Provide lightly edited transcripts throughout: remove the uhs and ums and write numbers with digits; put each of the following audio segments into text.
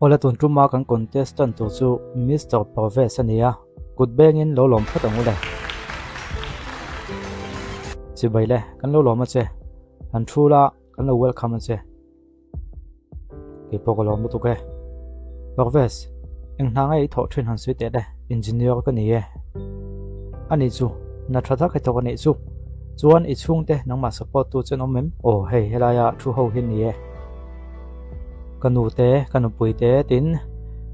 Ola tun truma kan contestant tu chu Mr. Pervez ania kut bengin lo lom phat angule chi baile kan lo lom che an thula kan lo welcome che ke pokolom tu ke Pervez eng ngai tho thin han sui te de engineer ka ni e ani chu na thada ka to ni chu chuan I chung te nang ma support tu chen omem o hei helaya thu ho hin ni e kanu te kanu pui te tin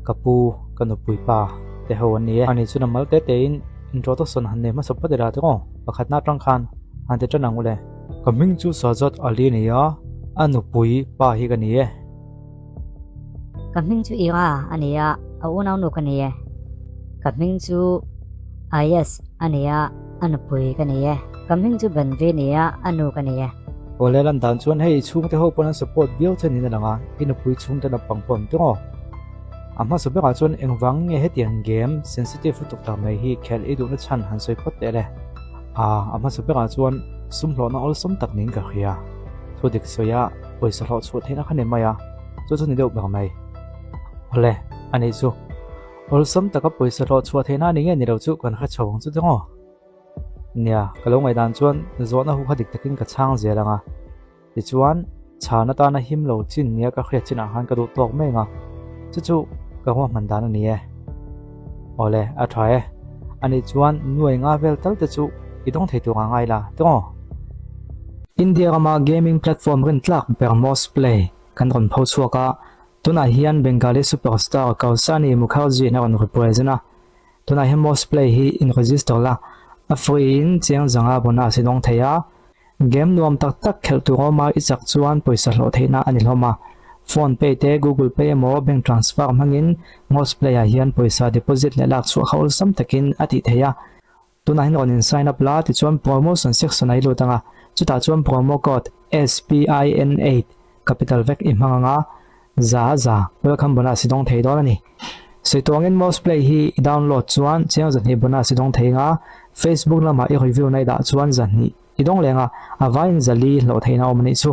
kapu kanu pui pa te ho ani ani chu namal te te in introduction han ne ma support ra te ko pakhat na tang khan han te chanang ule kaming chu sajat ali ni ya anu pui pa hi ka ni e kaming chu ira ania auna nu ka ni e kaming chu is ania anu pui ka ni e kaming chu banve ni ya anu ka ni e ole lan dan chuan hei chung te ho pon support biau chen ni langa inu pui chung te na pangpom te ngo amma so beka chuan engwang nge he tiang game sensitive tuk ta mai hi khel I du na chan han soi phot te le amma so beka chuan sum hlo na ol som tak ning ka khia thu dik soya poisa hlo chu thena khane maya chu ni deu ba mai ole ani chu ol som taka poisa hlo chu thena ni nge ni ro chu kan kha chawng chu te ngo nia kalong ai dan chuan zona hu khadik takin ka chang zelanga ti chuan chana ta na him lo chin nia ka khria china han ka du tok me nga chu ka hwa man dan ani e ole a thae ani chuan nuai nga vel tal te chu idong thei tu nga ngai la to India ma gaming platform rin tlak per mos play kan ron pho chuaka tuna hian bengali superstar kausani mukherjee na ron represent tuna hi mos play hi in register la a free in chiang zanga bona sidong theya game nuam tak tak khel tu ma ichak chuan poisa hlo theina ani hloma phone pay te google pay mo bank transfer mangin mos player hian poisa deposit le lak chu haul sam takin ati theya tuna hin on in sign up la ti chuan promotion section ai lo tanga chuta chuan promo code SPIN8 capital vek I manganga za welcome bona sidong thei don ani Situangin mos play hi download chuan chiang zan hi bona sidong theinga Facebook lama I review nai da chuan zan hi idong lenga avain zali lo theina omni chu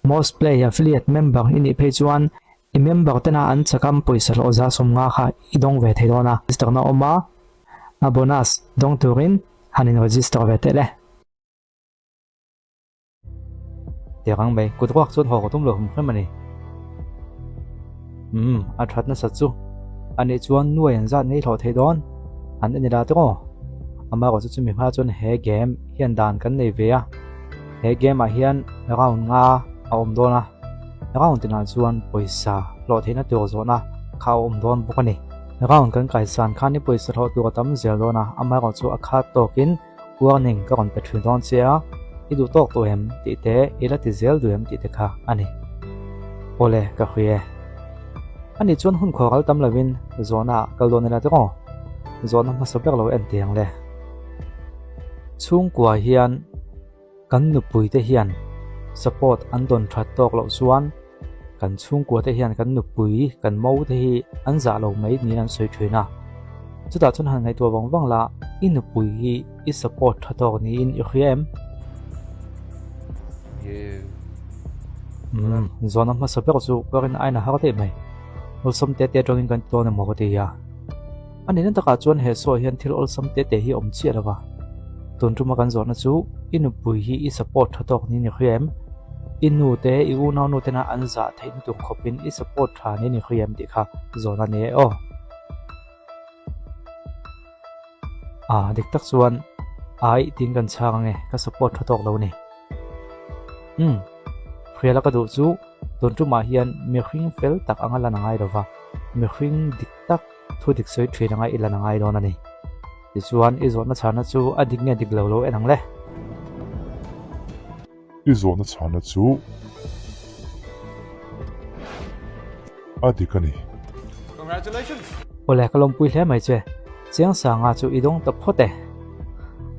mos play affiliate member ini page chuan I member tena an chakam poisa lo za somnga kha idong ve theidona register na oma a bonus dong turin hanin register ve tele tiang mai kutwak chun ho tum lo hum khmani a that na sa chu ani chuan nuai an zat nei thlo thei don an ani la to ama ko chu mi pha chuan he game hian dan kan nei ve a he game a hian round nga a om dona round tina chuan poisa lo theina to zona kha om don bukani round kan kai san khan ni poisa thlo tu tam zel dona ama ko chu a kha tokin warning ka kon pe thrin don chia I du tok to hem ti te ila ti zel du hem ti te kha ani ole ka khie ani chuan hun khoral tam lawin zona kaldon la to zona ma sabek lo en tiang le chung kwa hian kan nupui te hian support an don that tok lo chuan kan chung kwa te hian kan nupui kan mo te hi an za lo mai ni an soi thina chuta chun han ngai to wang la in nupui hi I support that tok ni in I khiem zona ma sabek chu karin aina ha te mai ol som te tongin kan to na mo te ya ani nan taka chuan he so hian thil ol som te hi om chi lawa tun tuma kan zona chu inu pui hi I support thatok ni ni khiem inu te I u na nu te na an za thein tu khopin I support tha ni ni khiem ti kha zona ne o dik tak chuan ai tin kan chang nge ka support thatok lo ni khriala ka du chu tun tuma hian mi khring fel tak angala na ngai rowa mi khring dik tak thu dik soi thina ngai ila na ngai don ani ti chuan I zona chana chu adik ne dik lo enang le I zona chana chu adikani Congratulations. ole kalom pui hle mai che chiang sa nga chu idong ta phote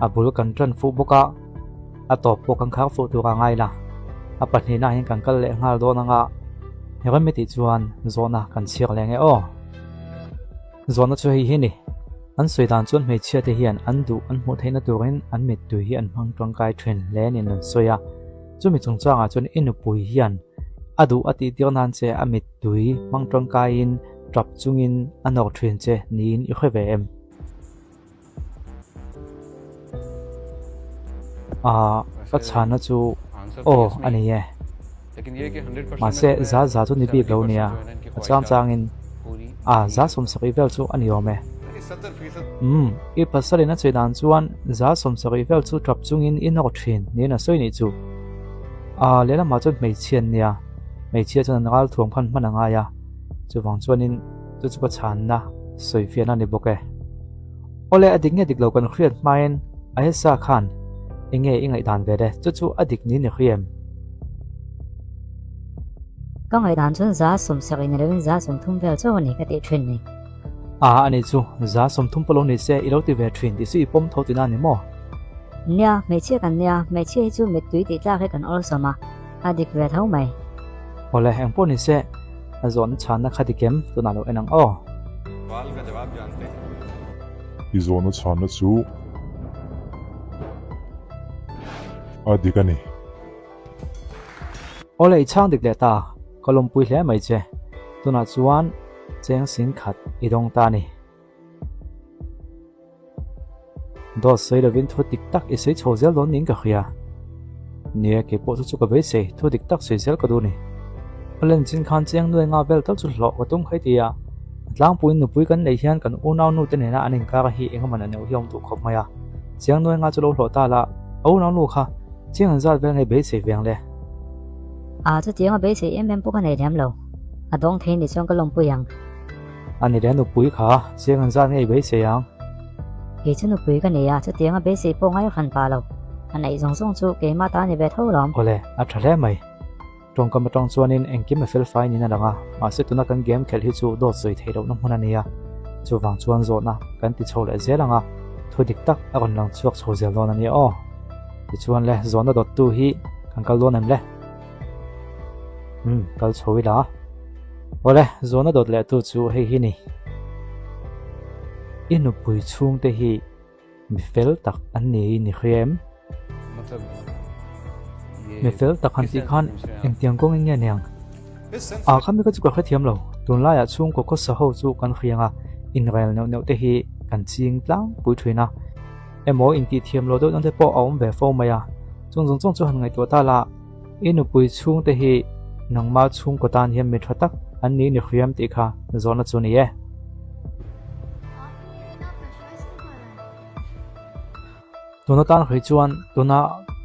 abul kan tran fu boka atop po kan khak fu tu ka ngai la apani na hin kan kal le ngal do na nga heram ti chuan zona kan chiak le nge o zona chu hi ni an soi dan chuan mei chia te hian an du an mu theina turin an mit tu hi an hang tong kai thrin le nin an soya chumi chungchanga chuan inu pui hian adu ati tirnan che amit tui mangtong kain trap chungin anok thrin che nin i khwe em ka chana chu ani ye लेकिन ये कि 100% ma se za chu ni bi lo nia chang za som sakai vel chu ani ome 70% i pasalina chedan chuan za som sakai vel chu trap chungin inok thrin ni na soi ni chu lela ma chu mei chen nia mei chia chu ngal thuang phan mananga ya chu wang chuanin chu ka chan na soi fian ani boke ole adik nge dik lo kan khriat main sa khan ingai dan ve de chu adik ni ni khiem có người đàn chun giá sum sạc in rồi giá sum thum về cho anh cái chuyện này ani chu za som thum polo ni se ilo ti ve thrin ti si pom tho ti na ni mo nia mấy chiếc anh nia mấy chiếc chú mấy túi thì ra cái cần also mà đi về thấu mày ole hang po ni se azon chan na khati kem tu na lo enang सवाल का जवाब जानते हैं Izona chana chu adikani ole chang dik le ta kolom pui hle mai che tu na chuan cheng sin khat idong ta ni do sei da vin thu tik tak i sei chozel don ning ka khia nia ke po chu ka be se thu tik tak sei zel ka du ni olen chin khan cheng nuai nga bel tak chu lo ka tum khai tia tlang puin nu pui kan nei hian kan unau nu te nena anin ka hi engaman aneu hiom tu khop maya cheng nuai nga chu lo hlo ta la au nau nu kha cheng zat vel ngai be se veng le chú tiếng ở bên sẽ em bốc cái này đem lâu đông thiên thì trong cái lồng bùi yang ani le nu pui kha cheng zat ngai be se yang thì chú nó bùi cái này chú tiếng ở bên sẽ bốc ngay khăn pa lâu này giống giống chú cái mà ta này về thâu lắm ole a thale mai trong kam tong chuanin engkim a fel fai ni na langa ma se tuna kan game khel hi chu do soi thei do na hmuna nia chu wang chuan zo na kan ti chhole zelanga thu dik tak a kon lang chuak chho zel don ani ti chuan le zona dot tu hi kan kal don em le kal chhoi la ole zona dot le tu chu hei hi ni inu pui chung te hi mi fel tak an ni khrem मतलब mi fel tak han ti khan eng tiang kong eng neng khami ka chu ka khathiam lo tun la ya chung ko sa ho chu kan khianga in rel neu te hi kan ching tlang pui thuina emo in ti thiam lo do an te po awm ve fo maya chung chu han ngai to ta la inu pui chung te hi nangma chung ko tan hiam mi thatak an ni khriam ti kha zona chu ni ye tuna tan khri chuan tuna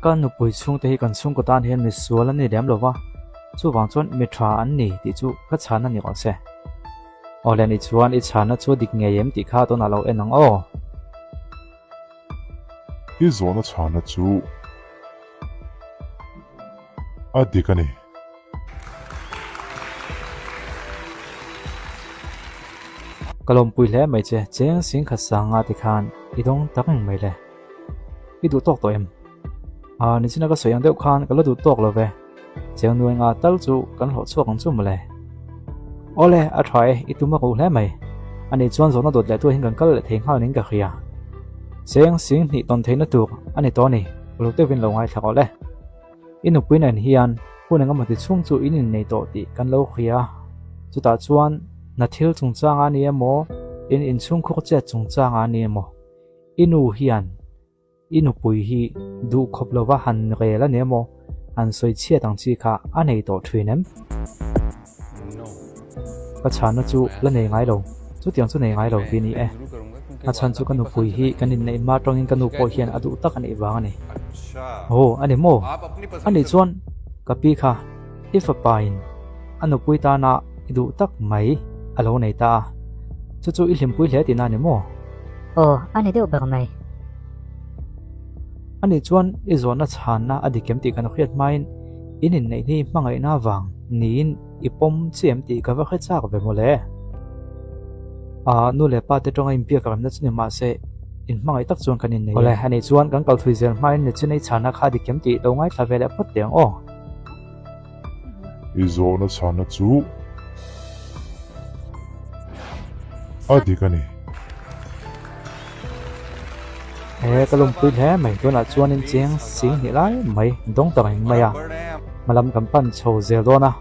kan nu pui chung te hi kan chung ko tan hian mi sual ani lem lova chu wang chuan mi tha an ni ti chu ka chan ani ol se ole ni chuan I chana chu dik nge yem ti kha tuna lo enang Izona chana chu adikani kalom pui hle mai che cheng sing kha sanga ti khan idong takeng mai le idu tok to em ni china ka soyang deuh khan kala du tok lo ve cheng nuai nga tal chu kan ho chuak ang chu male ole a thai ituma ko hle mai ani chuan zona dot le tu hin kan kal le theng hal ning ka khia cheng sing ni ton theina tu ani to ni lo te vin lo ngai thak ole inu puin an hian punanga mati chung chu inin nei to ti kan lo khia chu ta chuan na thil chung chang ani emo in chung kho che chung chang ani emo inu hian inu pui hi du khop lova han re la nemo an soi chia tang chi kha anei to thwinem नो ka chana chu la nei ngai lo chu tiang chu nei ngai lo ti ni जरूर करूंगा क्योंकि a chan chu kanu pui hi kanin nei ma tongin kanu po hian adu tak ani wang ani अच्छा ani mo आप अपनी पसंद ani से- chuan ka pi kha if a pain anu pui ta na idu tak mai alo nei ta chu I hlim pui hle ti na ni mo anh ấy đều bật mày ani chuan I zona chan na adikem ti kan khiat main inin nei ni mangai na wang niin ipom chem ti ka va khe chak ve mole nu le pa te tonga impia ka na chni ma se in mangai tak chuan kanin nei ole ani chuan kan kal thui zel main ne chinai chana kha dikem ti lo ngai thla vele phot teng Izona chana chu adikani kalum pui hle mai to na chuan in cheng sing hi lai mai dong ta mai maya बड़े हैं malam kan pan chho zel do na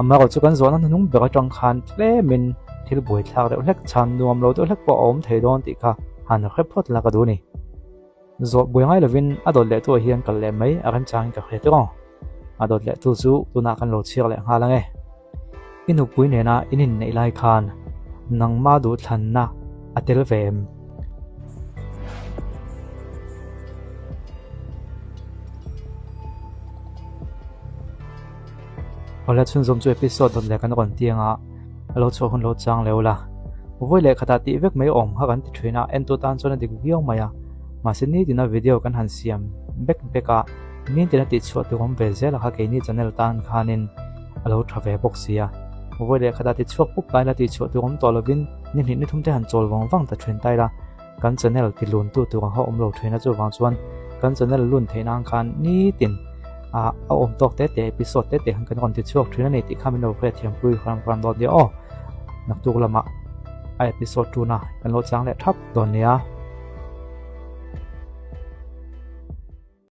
mà có chút con gió nó nung bể trong khan tle mình thì buổi thạc để lek chan nuam lo to lek po om thei don ti kha han khep phot la ka du ni zo buổi ngay là vin adol le to hian kal le mai aram chang ka khe to adol le tu chu tu na kan lo chiak le nga la nge inu pui ne na inin nei lai khan nang ma du than na atel vem Ola chun zom chu episode dot le kan kon tianga lo cho hun lo chang leula voi le khata ti vek mai om ha kan ti thina en to tan chona dik viau maya ma se ni dina video kan han siam bek beka ni tina ti chho tu om ve zel ha ke ni channel tan khanin alo thave boxia voi le khata ti chok pup pai la ti chho tu om to lovin ni ni thum te han chol wang wang ta thrin tai la kan channel ti lun tu ha om lo thina chu wang chuan kan channel lun theinang khan ni tin om tok te episode te han kan kon ti chok thina nei ti khamino khe thiam pui khram dot dia o nak tu lama episode 2 na kan lo chang le thap don nia